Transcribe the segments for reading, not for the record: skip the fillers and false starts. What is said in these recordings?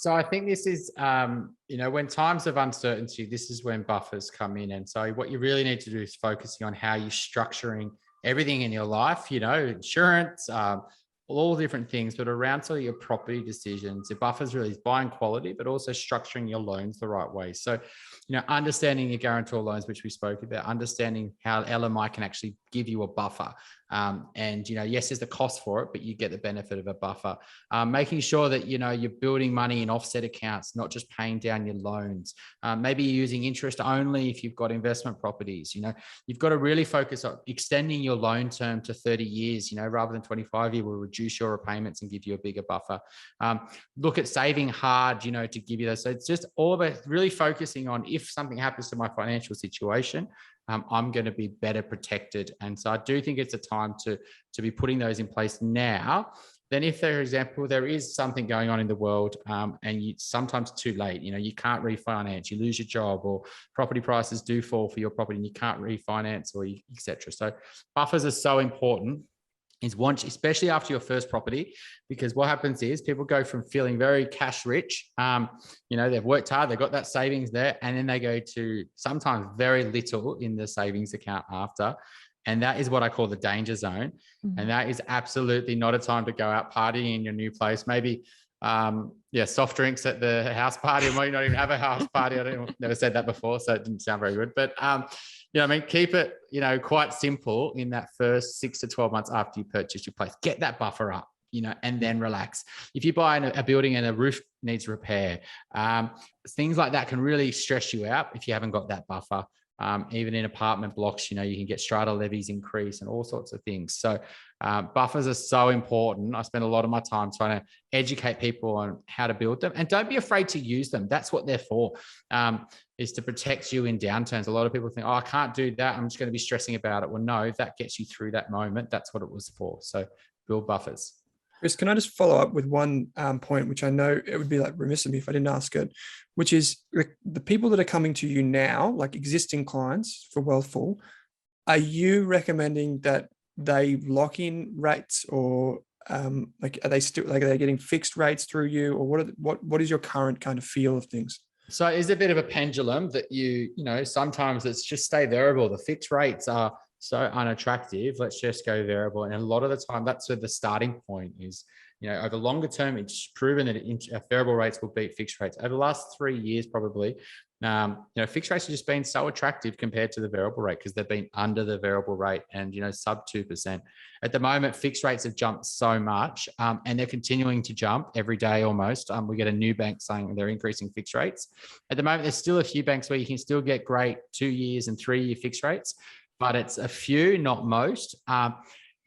So I think this is, when times of uncertainty, this is when buffers come in. And so what you really need to do is focusing on how you're structuring everything in your life, insurance, all different things, but around sort of your property decisions. Your buffers really is buying quality, but also structuring your loans the right way. So, understanding your guarantor loans, which we spoke about, understanding how LMI can actually give you a buffer. Yes, there's the cost for it, but you get the benefit of a buffer. Making sure that, you're building money in offset accounts, not just paying down your loans. Maybe you're using interest only if you've got investment properties. You've got to really focus on extending your loan term to 30 years, rather than 25 years will reduce your repayments and give you a bigger buffer. Look at saving hard, to give you those. So it's just all about really focusing on, if something happens to my financial situation, I'm going to be better protected. And so I do think it's a time to be putting those in place now. Then if, for example, there is something going on in the world and sometimes too late, you can't refinance, you lose your job, or property prices do fall for your property and you can't refinance, or etc. So buffers are so important. Is once, especially after your first property, because what happens is people go from feeling very cash rich, they've worked hard, they've got that savings there, and then they go to sometimes very little in the savings account after. And that is what I call the danger zone. Mm-hmm. And that is absolutely not a time to go out partying in your new place. Maybe, soft drinks at the house party. I might not even have a house party. Never said that before, so it didn't sound very good. But, keep it, quite simple in that first 6 to 12 months after you purchase your place. Get that buffer up, and then relax. If you buy a building and a roof needs repair, things like that can really stress you out if you haven't got that buffer. Even in apartment blocks, you can get strata levies increase and all sorts of things. So buffers are so important. I spend a lot of my time trying to educate people on how to build them, and don't be afraid to use them. That's what they're for, is to protect you in downturns. A lot of people think, I can't do that, I'm just going to be stressing about it. Well, no, that gets you through that moment. That's what it was for. So build buffers. Chris, can I just follow up with one point, which I know it would be like remiss of me if I didn't ask it, which is the people that are coming to you now, like existing clients for Wealthful, are you recommending that they lock in rates, or are they getting fixed rates through you, or what is your current kind of feel of things? So it's a bit of a pendulum that sometimes it's just stay variable. The fixed rates are so unattractive. Let's just go variable. And a lot of the time, that's where the starting point is. Over longer term, it's proven that variable rates will beat fixed rates. Over the last 3 years, probably, fixed rates have just been so attractive compared to the variable rate because they've been under the variable rate and, sub 2%. At the moment, fixed rates have jumped so much and they're continuing to jump every day almost. We get a new bank saying they're increasing fixed rates. At the moment, there's still a few banks where you can still get great 2 years and 3 year fixed rates, but it's a few, not most.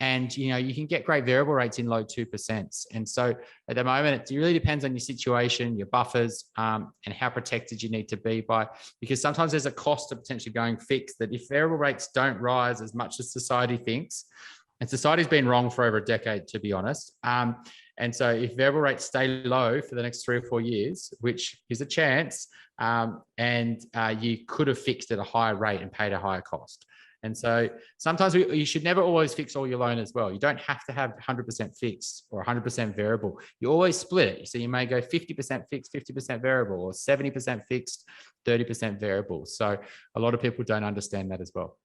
And, you can get great variable rates in low 2%. And so at the moment, it really depends on your situation, your buffers, and how protected you need to be because sometimes there's a cost of potentially going fixed, that if variable rates don't rise as much as society thinks, and society's been wrong for over a decade, to be honest. And so if variable rates stay low for the next 3 or 4 years, which is a chance, and you could have fixed at a higher rate and paid a higher cost. And so sometimes you should never always fix all your loan as well. You don't have to have 100% fixed or 100% variable. You always split it. So you may go 50% fixed, 50% variable, or 70% fixed, 30% variable. So a lot of people don't understand that as well.